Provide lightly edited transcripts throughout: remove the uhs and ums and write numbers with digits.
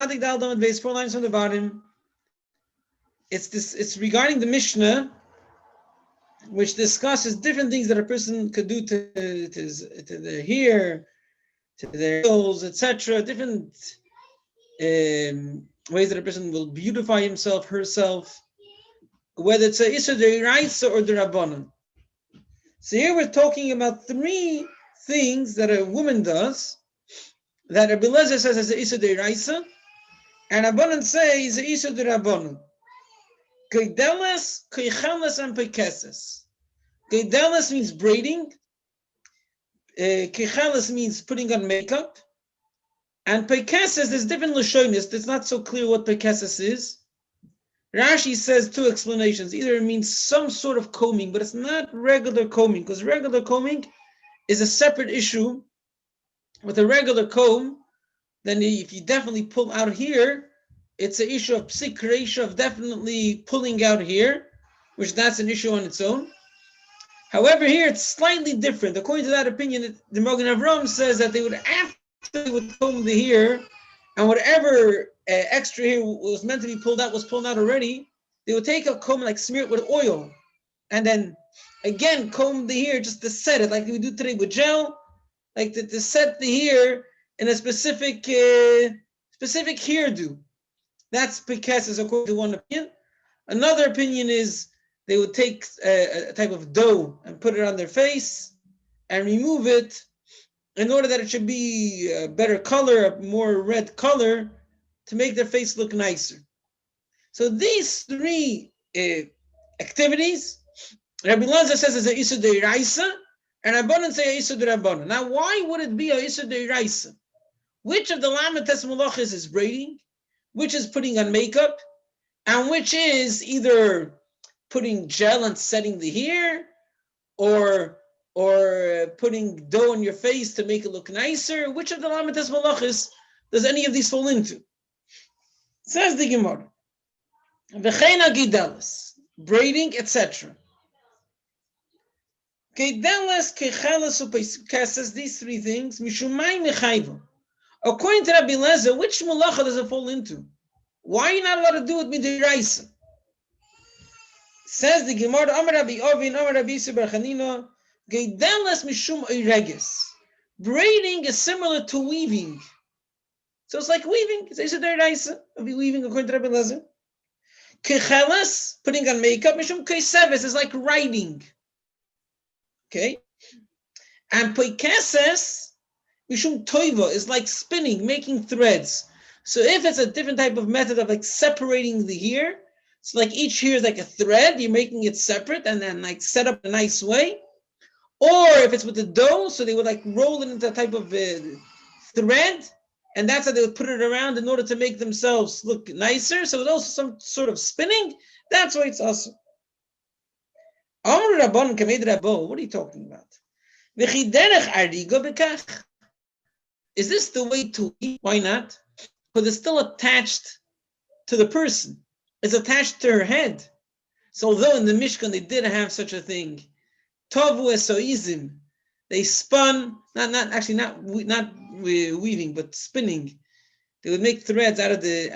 base 4 lines from the bottom. It's regarding the Mishnah, which discusses different things that a person could do to their hair, to their nails, etc. Different ways that a person will beautify himself, herself, whether it's a Isser D'Oraisa or D'Rabbanan. So here we're talking about 3 things that a woman does that Rabbi Lezer says is a Isser D'Oraisa, and Rabbanan say is a Isser D'Rabbanan. Geideles, Keicheles, and Pekeses. Geideles means braiding. Keicheles means putting on makeup. And Pekeses, there's different Lashonis. It's not so clear what Pekeses is. Rashi says 2 explanations. Either it means some sort of combing, but it's not regular combing, because regular combing is a separate issue. With a regular comb, then if you definitely pull out here, it's an issue of psik reisha, of definitely pulling out here, which that's an issue on its own. However, here it's slightly different. According to that opinion, the Magen Avraham says that they would, after they would comb the hair, and whatever extra hair was meant to be pulled out was pulled out already, they would take a comb, like smear it with oil, and then again comb the hair just to set it, like we do today with gel, like to set the hair in a specific hairdo. That's Pekeses according to one opinion. Another opinion is they would take a type of dough and put it on their face and remove it in order that it should be a better color, a more red color, to make their face look nicer. So these 3 activities, Rabbi Lezer says is a Isser D'Oraisa, and Rabbanan say a Isser D'Rabbanan. Now, why would it be a Isser D'Oraisa? Which of the Lametes Malachis is braiding? Which is putting on makeup? And which is either putting gel and setting the hair, or putting dough on your face to make it look nicer? Which of the Lametes Malachis does any of these fall into? Says the Gemara, V'cheina Gidelis, braiding, etc. Gidelis, Kecheles, Upekeses, these 3 things, Mishumai Mechayva. According to Rabbi Lezer, which malacha does it fall into? Why are you not allowed to do it midiraisa? Says the Gemara, Amar Rabbi Ovin, Amar Rabbi Yisrael bar Chanina, Geideles mishum oireges. Braiding is similar to weaving. So it's like weaving. It's Isser D'Oraisa of weaving according to Rabbi Lezer. Kecheles, putting on makeup, mishum keiseves is like writing. Okay? And Pekeses, mishum toiva is like spinning, making threads. So if it's a different type of method of like separating the hair, it's like each hair is like a thread, you're making it separate and then like set up a nice way. Or if it's with the dough, so they would like roll it into a type of thread, and that's how they would put it around in order to make themselves look nicer. So it's also some sort of spinning. That's why it's awesome. What are you talking about? Is this the way to eat? Why not? Because it's still attached to the person. It's attached to her head. So although in the Mishkan they did have such a thing, Tovu esoizim, they spun, not weaving, but spinning. They would make threads out of the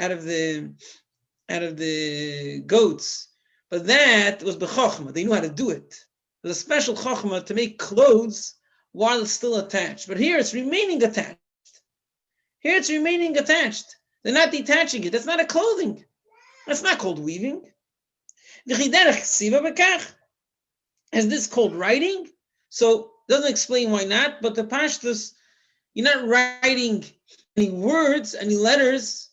goats. But that was b'chokhmah. They knew how to do it. There's a special chokhmah to make clothes while it's still attached. But here it's remaining attached. They're not detaching it. That's not a clothing. That's not called weaving. Is this called writing? So doesn't explain why not, but the pashtus, you're not writing any words, any letters,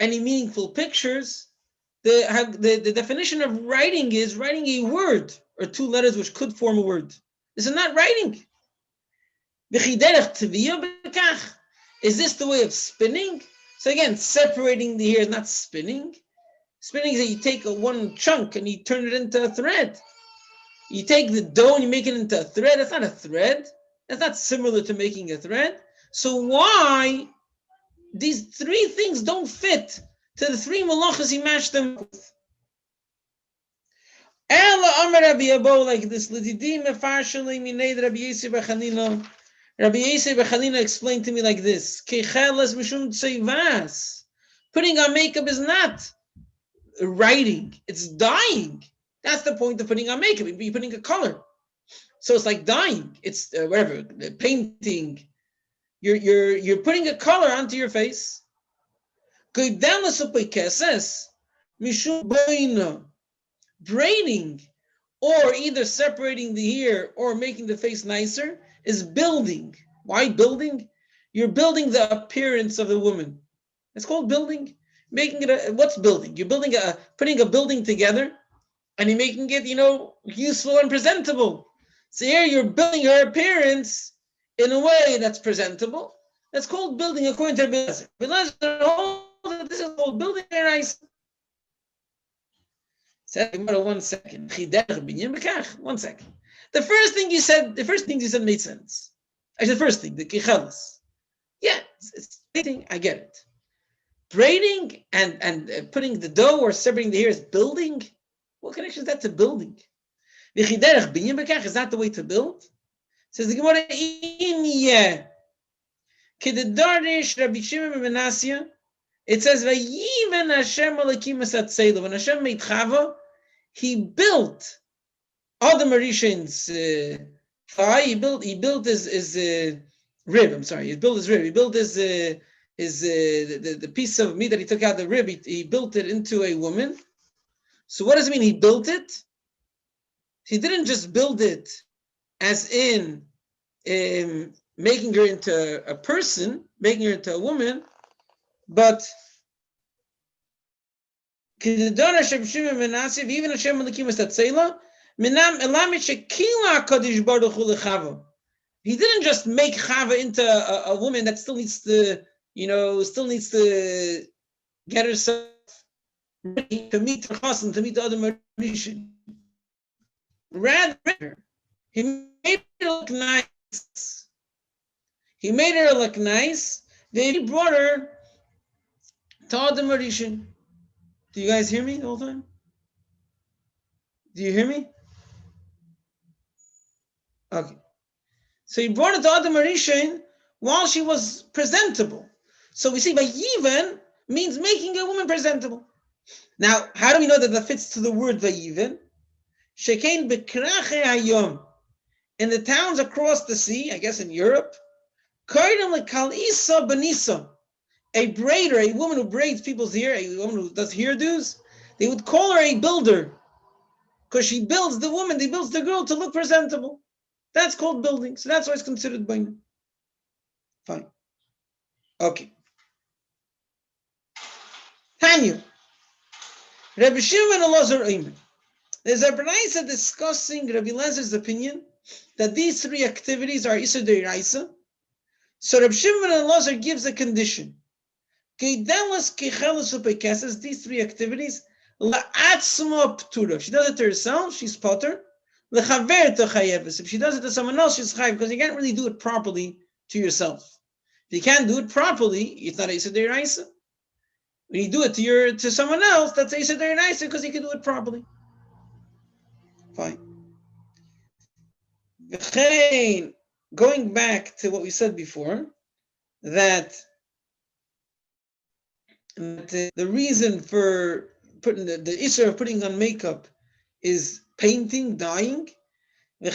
any meaningful pictures. The definition of writing is writing a word or 2 letters which could form a word. This is not writing. Is this the way of spinning? So again, separating the hair is not spinning. Spinning is that you take one chunk and you turn it into a thread. You take the dough and you make it into a thread. That's not a thread. That's not similar to making a thread. So why these 3 things don't fit to the 3 malachas he matched them with? Ela Amar Rabbi Abo, like this. Rabbi Yisrael bar Chanina explained to me like this. Kecheles mishum tzeivas. Putting on makeup is not writing, it's dyeing. That's the point of putting on makeup. You're putting a color. So it's like dyeing. It's whatever, painting. You're putting a color onto your face. Braiding, or either separating the hair or making the face nicer, is building. Why building? You're building the appearance of the woman. It's called building. Making it what's building? You're building putting a building together, and you're making it, useful and presentable. So here you're building her appearance in a way that's presentable. That's called building, according to Rabbi Lezer. This is called building a nice. One second. One second. The first thing you said made sense. Actually, the first thing, the kichelis. Yeah, it's painting. I get it. Braiding and putting the dough or separating the hair is building. What connection is that to building? Is that the way to build? Says the Gemara, it says, when Hashem made Chava, he built Adam Arishan's thigh. He built his rib. I'm sorry. He built his rib. He built the piece of meat that he took out of the rib. He built it into a woman. So what does it mean? He built it. He didn't just build it as in making her into a person, making her into a woman, but he didn't just make Chava into a woman that still needs to get herself ready to meet her chassan, to meet the other Marishan. Rather, he made her look nice. Then he brought her to Adam Arishan. Do you guys hear me the whole time? Do you hear me? Okay. So he brought her to Adam Arishan while she was presentable. So we see Vayiven means making a woman presentable. Now, how do we know that fits to the word Vayiven? Shekain bekrache hayom. In the towns across the sea, I guess in Europe, kaidam lekal isa benisa. A braider, a woman who braids people's hair, a woman who does hairdos, they would call her a builder because she builds the woman, they builds the girl to look presentable. That's called building. So that's why it's considered baina. Fine. Okay. Tanya. Rabbi Shimon Elazar Eimer. There's a brayso discussing Rabbi Lezer's opinion that these three activities are Isur Deiraisa. So Rabbi Shimon Elazar gives a condition. These three activities, if she does it to herself, she's potter. If she does it to someone else, she's chayiv, because you can't really do it properly to yourself. If you can't do it properly, it's not Isur Deiraisa. When you do it to someone else, that's Isur Deiraisa because you can do it properly. Fine. Going back to what we said before, that the reason for putting the issue of putting on makeup is painting, dyeing. A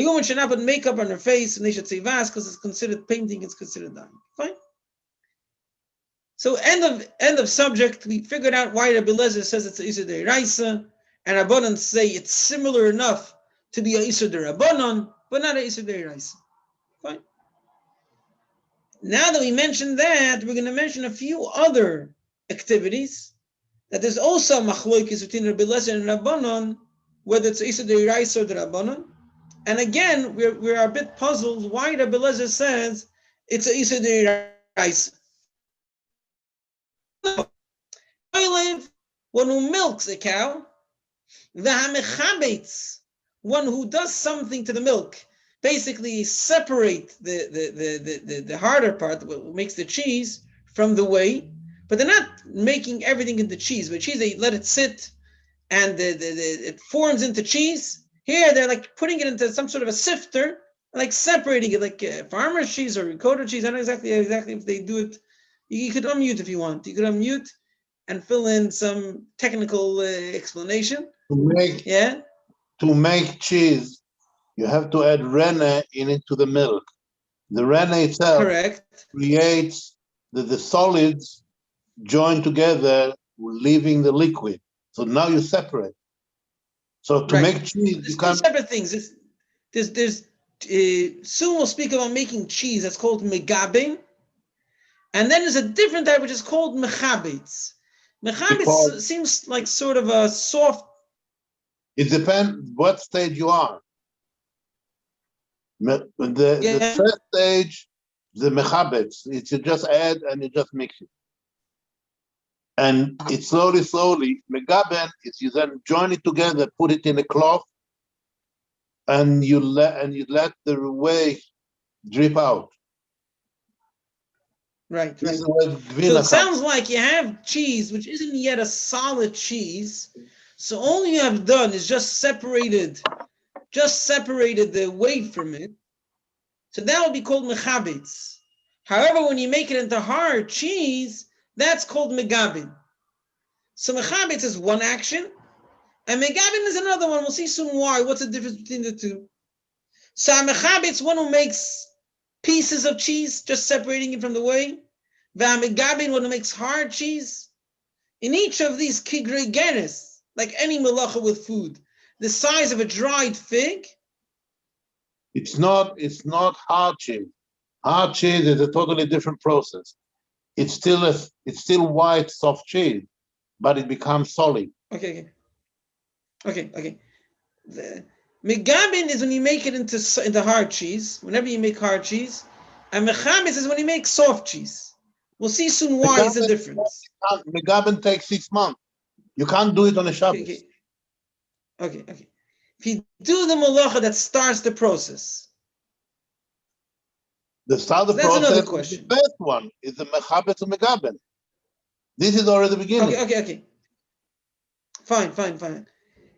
woman should not put makeup on her face, and they should say vas because it's considered painting, it's considered dyeing. Fine. So end of subject. We figured out why Rabbi Lezer says it's a Isur Deiraisa, and Rabbanon say it's similar enough to be a Isur D'Rabbanon, but not a Isur Deiraisa. Fine. Now that we mentioned that, we're going to mention a few other activities that there's also machloikis between Rabbi Lezer and Rabbanon, whether it's Isur Deiraisa or D'Rabbanon. And again, we're a bit puzzled why Rabbi Lezer says it's a Isur Deiraisa. One who milks a cow, one who does something to the milk, basically separate the harder part, what makes the cheese, from the whey, but they're not making everything into cheese. With cheese, they let it sit, and it forms into cheese. Here, they're like putting it into some sort of a sifter, like separating it, like farmer's cheese or ricotta cheese. I don't know exactly if they do it. You could unmute if you want. You could unmute and fill in some technical explanation. To make cheese, you have to add renne into the milk. The renne itself creates the solids join together, leaving the liquid. So now you separate. So to make cheese, you can't. Separate things. There's soon we'll speak about making cheese. That's called megabin, and then there's a different type which is called mechabitz. Mechabitz seems like sort of a soft. It depends what stage you are. The first stage, the mechabitz, it's you just add and you just mix it. And it's slowly. Megaben is you then join it together, put it in a cloth, and you let the whey drip out. Right. So it sounds like you have cheese, which isn't yet a solid cheese. So all you have done is just separated the whey from it. So that would be called mechabitz. However, when you make it into hard cheese, that's called megabin. So mechabitz is one action, and megabin is another one. We'll see soon why. What's the difference between the two? So mechabitz, one who makes pieces of cheese, just separating it from the whey. Megabin, one who makes hard cheese. In each of these kigrei geres, like any malacha with food, the size of a dried fig. It's not hard cheese. Hard cheese is a totally different process. It's still white, soft cheese, but it becomes solid. Okay. The megabin is when you make it into hard cheese. Whenever you make hard cheese, and mechabitz is when you make soft cheese. We'll see soon why is the difference. Megabin takes 6 months. You can't do it on a Shabbos. Okay. If you do the malacha that starts the process. That's another question. The first one is the mechabitz and megabin. This is already the beginning. Okay. Fine.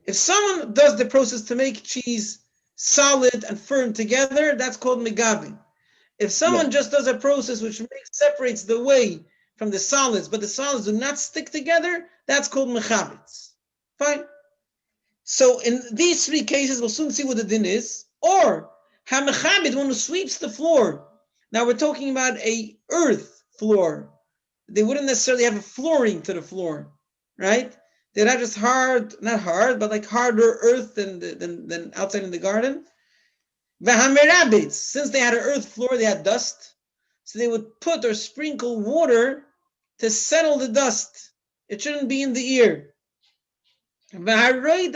If someone does the process to make cheese solid and firm together, that's called megabin. If someone just does a process which separates the whey from the solids, but the solids do not stick together, that's called mechabitz. Fine. So in these three cases, we'll soon see what the din is. Or ha-mechabit, one who sweeps the floor. Now we're talking about a earth floor. They wouldn't necessarily have a flooring to the floor, right? They'd have just not hard, but like harder earth than outside in the garden. V'hamerabitz, since they had an earth floor, they had dust. So they would put or sprinkle water to settle the dust. It shouldn't be in the ear. V'haroy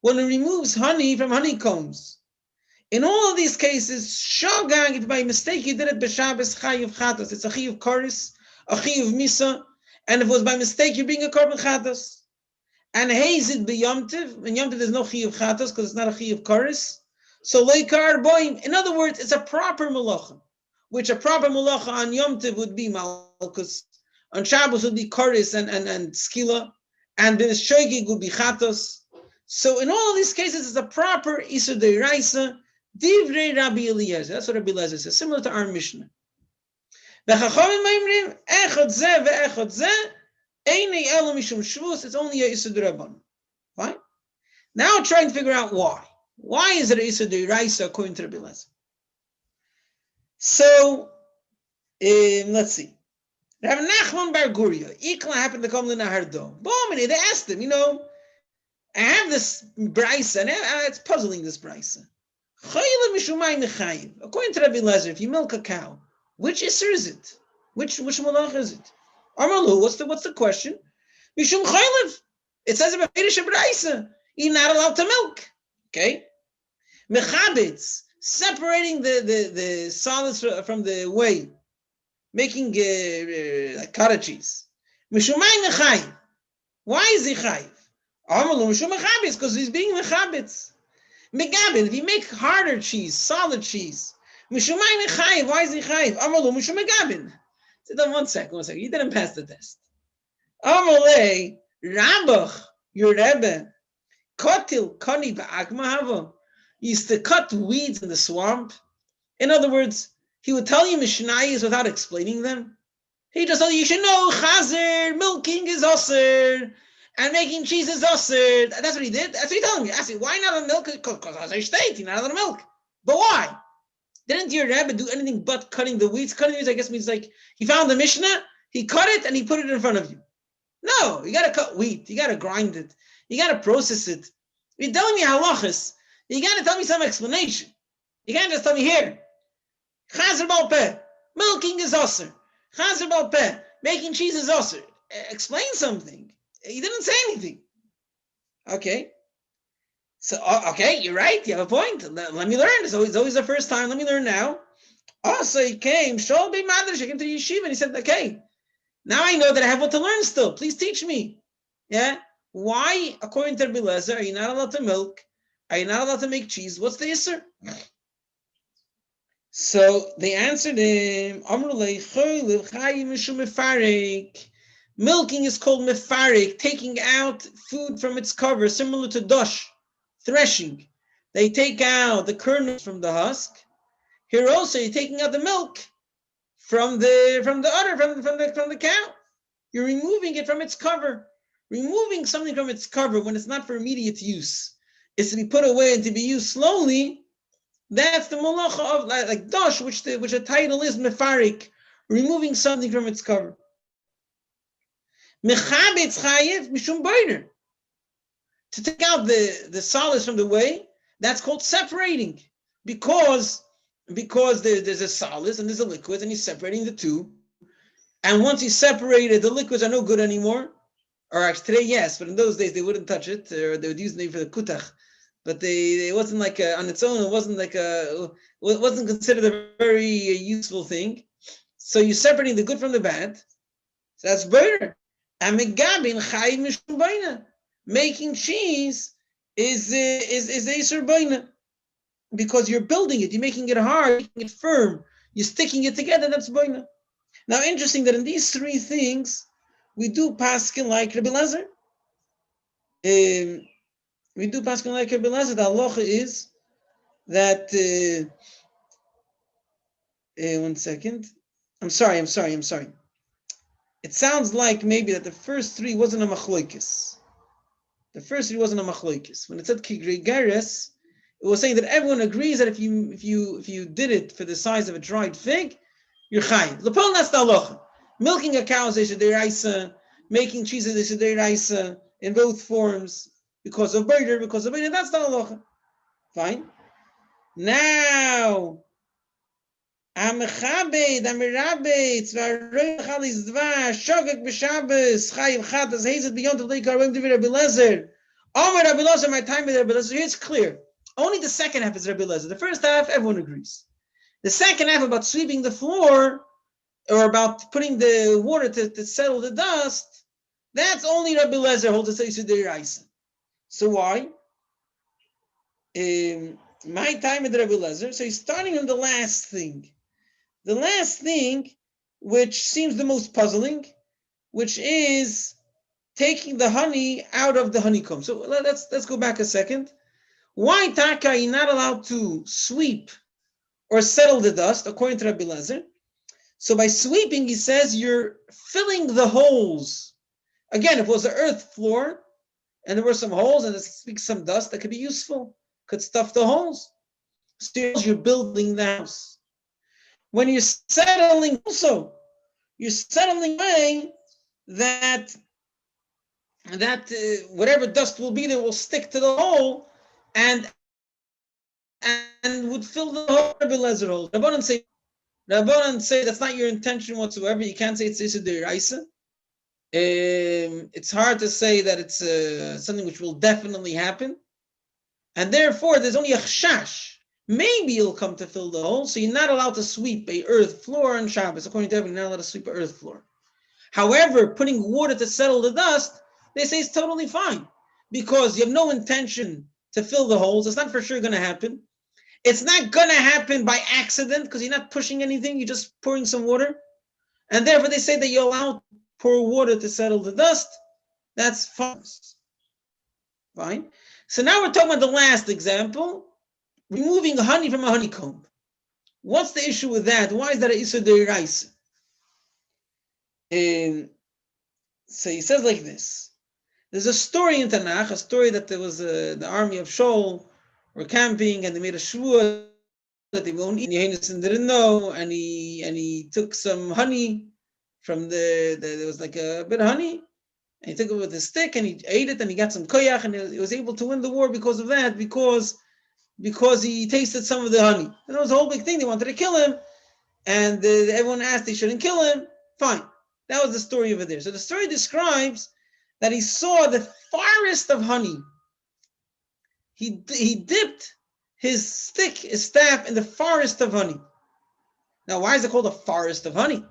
when it removes honey from honeycombs. In all of these cases, shogang, if by mistake you did it b'Shabbos chayuv chatos, it's a chayuv koris, a chayuv misa, and if it was by mistake you bring a korban chatos. And hazid b'yomtiv, in yomtiv there's no chayuv chatos because it's not a chayuv koris. So leikar boim. In other words, it's a proper malacha, which a proper malacha on yomtiv would be malchus, on Shabbos would be koris and skila, and the shoygig would be chatos. So in all of these cases, it's a proper isur deiraisa. Divrei Rabbi Eliezer. That's what Rabbi Eliezer says, similar to our Mishnah. It's only a isur d'Rabbanan. Fine. Now trying to figure out why. Why is it a isur d'Oraisa according to Rabbi Eliezer? So let's see. Rav Nachman Bar Guria, Ikla happened to come to Nahardo. They asked him, I have this brisa, and it's puzzling this brisa. According to Rabbi Eliezer, if you milk a cow, which isser is it? Which malach is it? Amalu, what's the question? Mishum chaylev. It says about brisa, you're not allowed to milk. Okay. Mechabitz, separating the solids from the whey, making like cottage cheese. Mishumay nechayiv. Why is he chayiv? Amalu mishum mechabitz, because he's being mechabitz. Megabin, if you make harder cheese, solid cheese, mishumay nechayiv. Why is he chayiv? Amalu mishum megabin. So one second. You didn't pass the test. Amalei Rabach, your Rebbe, Kotil Koni ba'agma hava. He used to cut weeds in the swamp. In other words, he would tell you Mishnayos without explaining them. He just told you should know chazer, milking is osir, and making cheese is osir. That's what he did. That's what he told me. I said, why not on milk? Because I state, you're not on milk. But why? Didn't your Rabbi do anything but cutting the weeds? Cutting the weeds, I guess, means like he found the Mishnah, he cut it, and he put it in front of you. No, you got to cut wheat. You got to grind it. You got to process it. You're telling me halachas. You got to tell me some explanation. You can't just tell me here. Chazer bal peh. Milking is osir. Chazer bal peh. Making cheese is osir. Explain something. He didn't say anything. Okay. So, okay, you're right. You have a point. Let me learn. It's always the first time. Let me learn now. So he came. Shol be madrash. He came to the yeshiva and he said, okay, now I know that I have what to learn still. Please teach me. Yeah? Why, according to Rabbi Lezer, are you not allowed to milk? Are you not allowed to make cheese? What's the issur? So they answered him, milking is called mefarik, taking out food from its cover, similar to dosh, threshing. They take out the kernels from the husk. Here also you're taking out the milk from the cow. You're removing it from its cover. Removing something from its cover when it's not for immediate use is to be put away and to be used slowly. That's the malacha of like dosh, which the title is mefarik, removing something from its cover. Mechabetz chayev mishum boiner. To take out the solids from the whey, that's called separating, because there's a solids and there's a liquid, and he's separating the two. And once he's separated, the liquids are no good anymore. Or actually today, yes, but in those days they wouldn't touch it, or they would use it for the kutach. But it wasn't like on its own. It wasn't considered a very useful thing. So you're separating the good from the bad. So that's better. And megabin chayiv mishum boina. Making cheese is eisur boina, because you're building it. You're making it hard, making it firm. You're sticking it together. That's boina. Now, interesting that in these three things we do paskin like Rabbi Lezer. We do paskin like Rabbi Lezer. The halacha is that. One second. I'm sorry. It sounds like maybe that the first three wasn't a machloikis. When it said kigrigeres, it was saying that everyone agrees that if you did it for the size of a dried fig, you're chayiv. L'pol that's the halacha. Milking a cow is eisur deraisa. Making cheese is eisur deraisa in both forms because of boider. That's the halacha. Fine. Now, amechabed amirabed tzvaroy chalis dva shogeg b'Shabbos chayiv chatas hazet beyond the lake aroim divid Rabbi Lezer. Omer Rabbi Lezer, my time with Rabbi Lezer. Here it's clear. Only the second half is Rabbi Lezer. The first half, everyone agrees. The second half about sweeping the floor or about putting the water to settle the dust, that's only Rabbi Lezer holds the eisur deraisa. So why? My time with Rabbi Lezer. So he's starting on the last thing. The last thing, which seems the most puzzling, which is taking the honey out of the honeycomb. So let's go back a second. Why taka are you not allowed to sweep or settle the dust, according to Rabbi Lezer? So by sweeping, he says you're filling the holes. Again, if it was the earth floor and there were some holes and there's some dust, that could be useful, could stuff the holes. So you're building the house. When you're settling, also, you're settling away that whatever dust will be there will stick to the hole and would fill the hole. Rabbi Lezer hole. Rabbanan say that's not your intention whatsoever. You can't say it's eisur deraisa. It's hard to say that it's something which will definitely happen, and therefore there's only a chashash. Maybe you'll come to fill the hole, so you're not allowed to sweep a earth floor on Shabbos. According to everyone, you're not allowed to sweep an earth floor. However, putting water to settle the dust, they say it's totally fine, because you have no intention to fill the holes. It's not for sure going to happen. It's not going to happen by accident, because you're not pushing anything. You're just pouring some water. And therefore, they say that you're allowed to pour water to settle the dust. That's fine. So now we're talking about the last example. removing honey from a honeycomb. What's the issue with that? Why is that an Isur Deiraisa? So he says like this. There's a story in Tanakh, a story that there was the army of Shaul were camping and they made a shvuah that they won't eat. And Yomi didn't know, and he took some honey from there was like a bit of honey, and he took it with a stick and he ate it and he got some koyach and he was able to win the war because of that, because he tasted some of the honey. And it was a whole big thing. They wanted to kill him, and everyone asked they shouldn't kill him. Fine. That was the story over there. So the story describes that he saw the forest of honey. He dipped his staff in the forest of honey. Now, why is it called a forest of honey?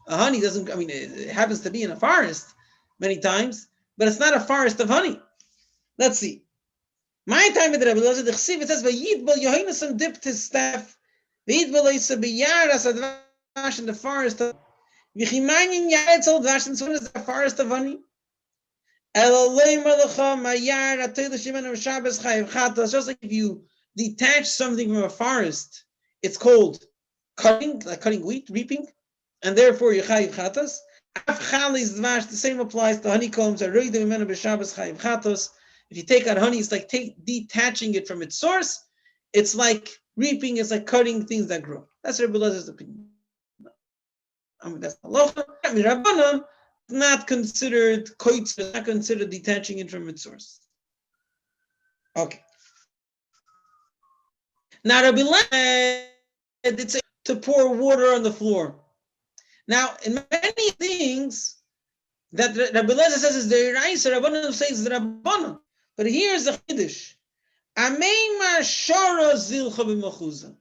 A honey doesn't, it happens to be in a forest many times, but it's not a forest of honey. Let's see. My time with Rabbi Elazar, it says, "Vayidbal Yomi dipped his staff. Vayidbal Isa beyaras advash in the forest of Vichimayin yaretzel dvash, and so is the forest of honey. Just like if you detach something from a forest, it's called cutting, like cutting wheat, reaping, and therefore you chayiv chatas. The same applies to honeycombs. If you take out honey, it's like detaching it from its source. It's like reaping, it's like cutting things that grow. That's Rabbi Elazar's opinion. That's halacha. Rabbanan, not considered koitz, not considered detaching it from its source. Okay. Now Rabbi Elazar, it's to pour water on the floor. Now, in many things that Rabbi Elazar says is the Iraisa, Rabbanan says the Rabbanan. But here's the Chiddush. Ameima shara zilcha b'machuza.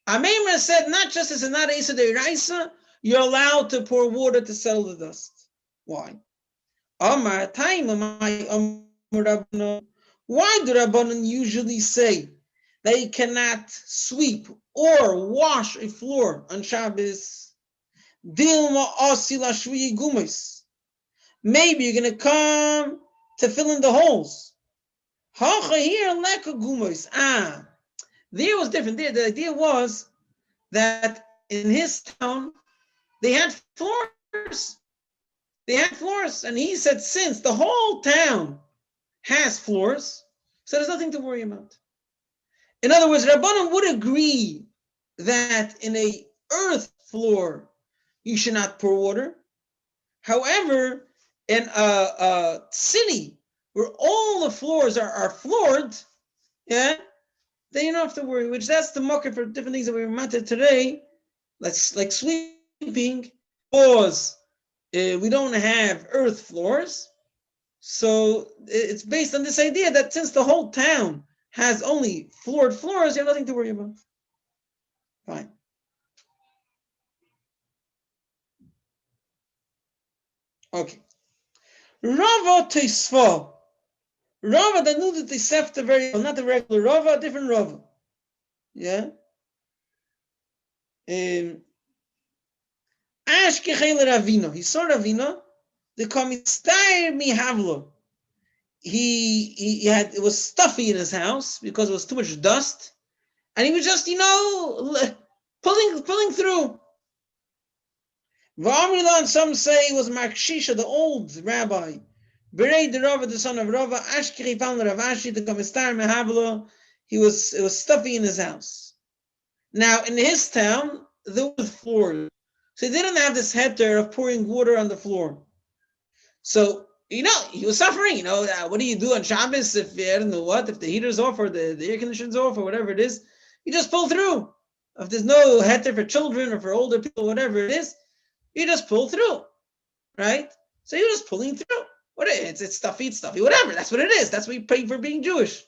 Ameima said not just as a not Isa the Iraisa, you're allowed to pour water to settle the dust. Why? Why do Rabbanan usually say they cannot sweep or wash a floor on Shabbos? Maybe you're going to come to fill in the holes. There was different. The idea was that in his town, they had floors. And he said, since the whole town has floors, so there's nothing to worry about. In other words, Rabbanan would agree that in a earth floor, you should not pour water. However, in a city where all the floors are floored, then you don't have to worry, which that's the market for different things that we remember today, like sweeping, because we don't have earth floors. So it's based on this idea that since the whole town has only floored floors, you have nothing to worry about. Fine. Okay. Rava Teisva. Rava that knew that they Tosefta very well, not the regular Rava, a different Rava. Yeah. Ash Kechele Ravina. He saw Ravina. The Komistar Mihavlo. It was stuffy in his house because it was too much dust, and he was just pulling through. V'amrilan, some say it was Makshisha, the old rabbi. Berei the Rava, the son of Rava, Ashkiri found Rav Ashi, the Komistar Mehavlo. It was stuffy in his house. Now in his town there was floors, so he didn't have this heter of pouring water on the floor. So he was suffering. What do you do on Shabbos if if the heater's off or the air conditioner's off or whatever it is? You just pull through. If there's no heter for children or for older people, whatever it is, you just pull through, right? So you're just pulling through. It's stuffy, whatever. That's what it is. That's what you pay for being Jewish.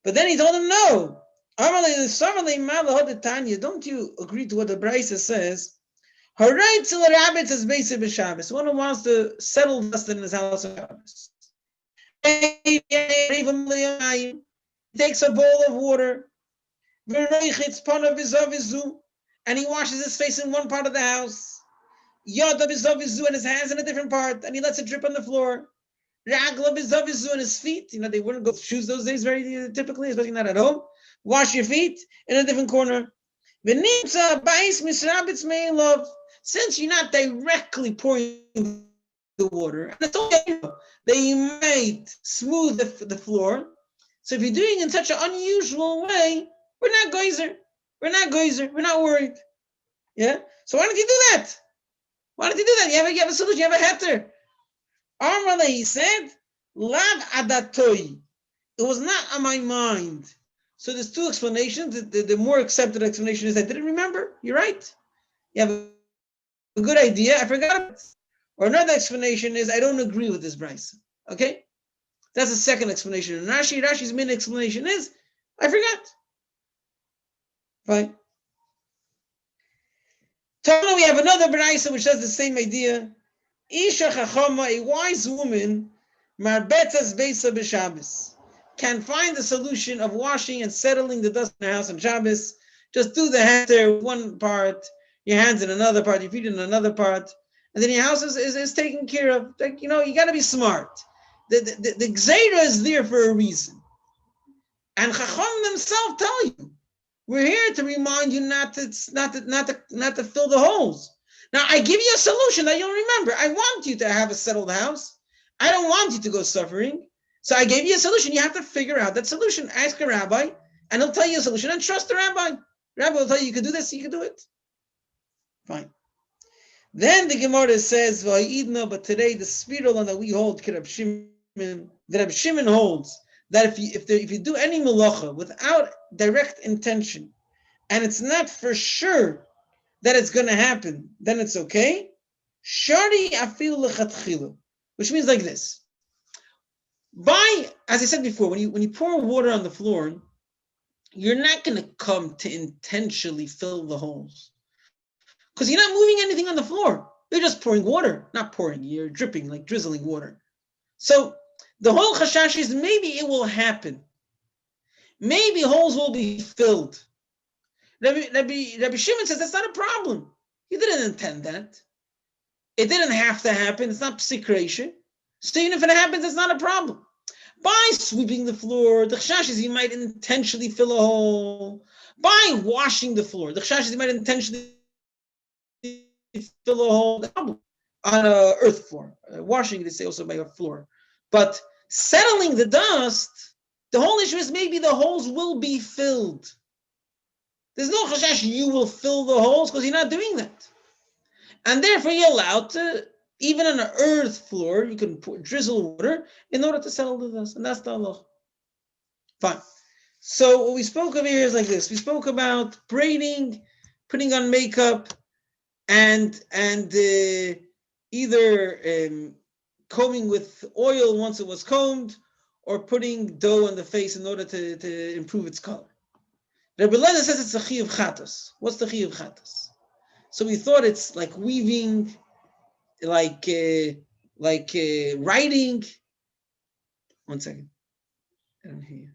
But then he told him, no. Don't you agree to what the Brisa says? One who wants to settle dust in his house on Shabbos. He takes a bowl of water, and he washes his face in one part of the house. And his hands in a different part, and he lets it drip on the floor. And his feet, they wouldn't go with shoes those days very typically, especially not at home. wash your feet in a different corner. Since you're not directly pouring the water, and it's okay that you might smooth the floor. So if you're doing it in such an unusual way, we're not geyser. We're not worried. Yeah? So why don't you do that? Why don't you do that? You have a solution, you have a heter. Armala, he said, Lav adatoi. It was not on my mind. So there's two explanations. The more accepted explanation is I didn't remember. You're right. You have a good idea. I forgot it. Or another explanation is I don't agree with this brisa. Okay? That's the second explanation. And Rashi's main explanation is I forgot. Fine. Totally, we have another brisa which says the same idea. Isha chachama, a wise woman, marbetas beisa b'Shabbos, can find the solution of washing and settling the dust in her house on Shabbos. Just do the heter with one part, your hands in another part, your feet in another part, and then your house is taken care of. Like, you got to be smart. The gzeira is there for a reason. And Chacham themselves tell you, we're here to remind you not to fill the holes. Now, I give you a solution that you'll remember. I want you to have a settled house. I don't want you to go suffering. So I gave you a solution. You have to figure out that solution. Ask a rabbi, and he'll tell you a solution, and trust the rabbi. The rabbi will tell you can do this, you can do it. Fine. Then the Gemara says, but today the spiral that we hold, that Reb Shimon holds, that if you do any malacha without direct intention, and it's not for sure that it's going to happen, then it's okay. Shari afil lechatchila, which means like this. As I said before, when you pour water on the floor, you're not going to come to intentionally fill the holes. Because you're not moving anything on the floor. You're just pouring water. Not pouring, you're dripping, like drizzling water. So the whole chashash is maybe it will happen. Maybe holes will be filled. Rabbi Shimon says that's not a problem. He didn't intend that. It didn't have to happen. It's not psikration. So even if it happens, it's not a problem. By sweeping the floor, the chashash is he might intentionally fill a hole. By washing the floor, the chashash is he might intentionally fill a hole on a earth floor. Washing, they say also by a floor. But settling the dust, the whole issue is maybe the holes will be filled. There's no chashash you will fill the holes because you're not doing that. And therefore you're allowed to, even on an earth floor, you can drizzle water in order to settle the dust. And that's the halacha. Fine. So what we spoke of here is like this. We spoke about braiding, putting on makeup, and either combing with oil once it was combed, or putting dough on the face in order to improve its color. Rabbi Lezer says it's a chi of chatos. What's the chi of chatos? So we thought it's like weaving, like writing. One second. I don't hear you.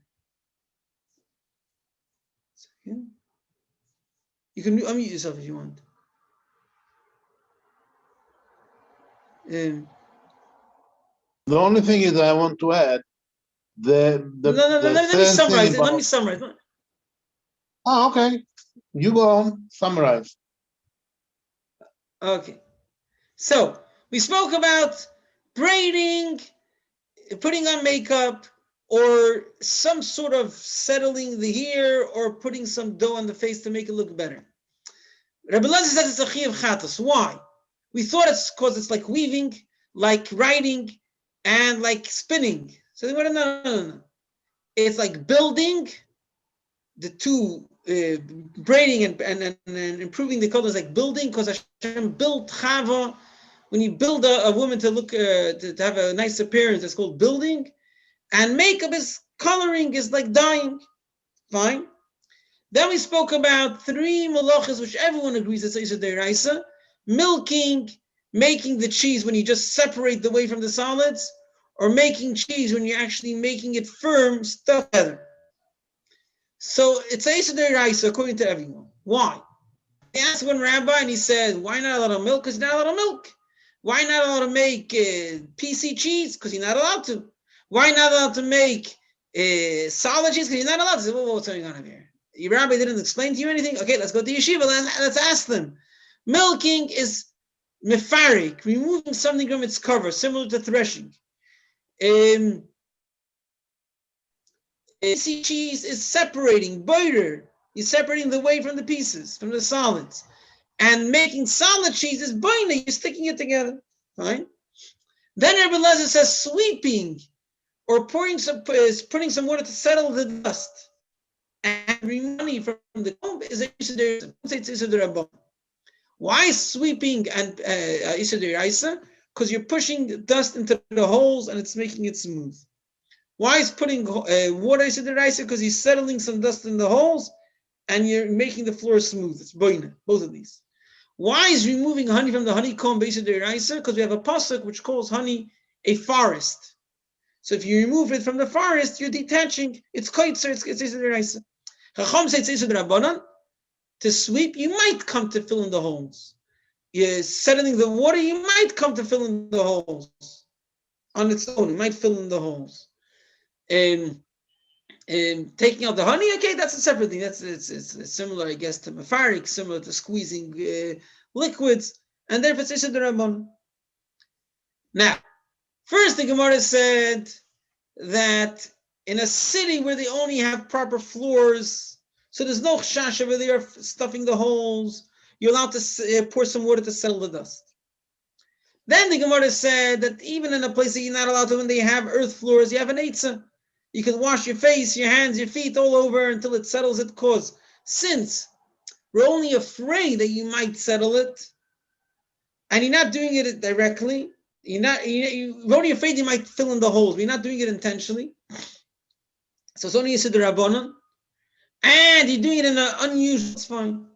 Second. You can unmute yourself if you want. The only thing is I want to add let me summarize. Oh, okay. You go on, summarize. Okay. So we spoke about braiding, putting on makeup, or some sort of settling the hair, or putting some dough on the face to make it look better. Rabbi Lezer says it's a chi of chatos. Why? We thought it's because it's like weaving, like writing, and like spinning. So no. It's like building. The two braiding and improving the colors, like building, because Hashem built Chava. When you build a woman to look to have a nice appearance, it's called building. And makeup is coloring, is like dyeing. Fine. Then we spoke about 3 malachas, which everyone agrees it's Isur Deiraisa. Milking, making the cheese when you just separate the whey from the solids, or making cheese when you're actually making it firm, stuck together. So it's Isur Deiraisa according to everyone. Why? They asked one rabbi and he said, why not a lot of milk? Because you're not allowed to milk. Why not allowed to make PC cheese? Because you're not allowed to. Why not allowed to make solid cheese, because you're not allowed to say, what's going on here? Your rabbi didn't explain to you anything? Okay, let's go to yeshiva, let's ask them. Milking is mefarik, removing something from its cover, similar to threshing. Cheese is separating, boider. You're separating the whey from the pieces, from the solids. And making solid cheese is boina, you're sticking it together. Fine. Then Rabbi Lezer says sweeping, or putting some water to settle the dust and remove money from the comb is a Yisrael. Why sweeping and Yisrael? Because you're pushing the dust into the holes and it's making it smooth. Why is putting water Yisrael? Because you're settling some dust in the holes and you're making the floor smooth. It's boina, both of these. Why is removing honey from the honeycomb based deraisa? Because we have a pasuk which calls honey a forest. So if you remove it from the forest, you're detaching. It's koitzer. It's deraisa. Chacham says it's rabbanan. To sweep, you might come to fill in the holes. You're settling the water, you might come to fill in the holes on its own. You might fill in the holes. And taking out the honey, okay, that's a separate thing. It's similar, I guess, to mefarik, similar to squeezing liquids, and therefore it's Isha D'Rabbanan. Now, first the Gemara said that in a city where they only have proper floors, so there's no chashav where they are stuffing the holes, you're allowed to pour some water to settle the dust. Then the Gemara said that even in a place that you're not allowed to, when they have earth floors, you have an eitzah. You can wash your face, your hands, your feet all over until it settles it. Cause since we're only afraid that you might settle it, and you're not doing it directly, you're only afraid you might fill in the holes. We're not doing it intentionally. So it's only Yisud Rabbanan. And you're doing it in an unusual, it's fine.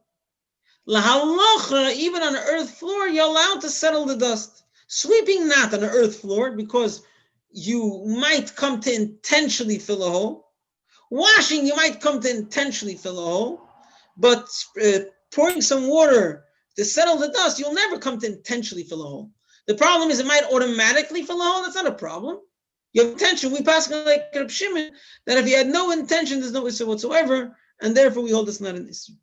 Lahalacha, even on an earth floor, you're allowed to settle the dust. Sweeping not on an earth floor because you might come to intentionally fill a hole. Washing, you might come to intentionally fill a hole. But pouring some water to settle the dust, you'll never come to intentionally fill a hole. The problem is it might automatically fill a hole. That's not a problem. You have intention. We pass like Reb Shimon that if you had no intention, there's no issue whatsoever, and therefore we hold it's not an issue.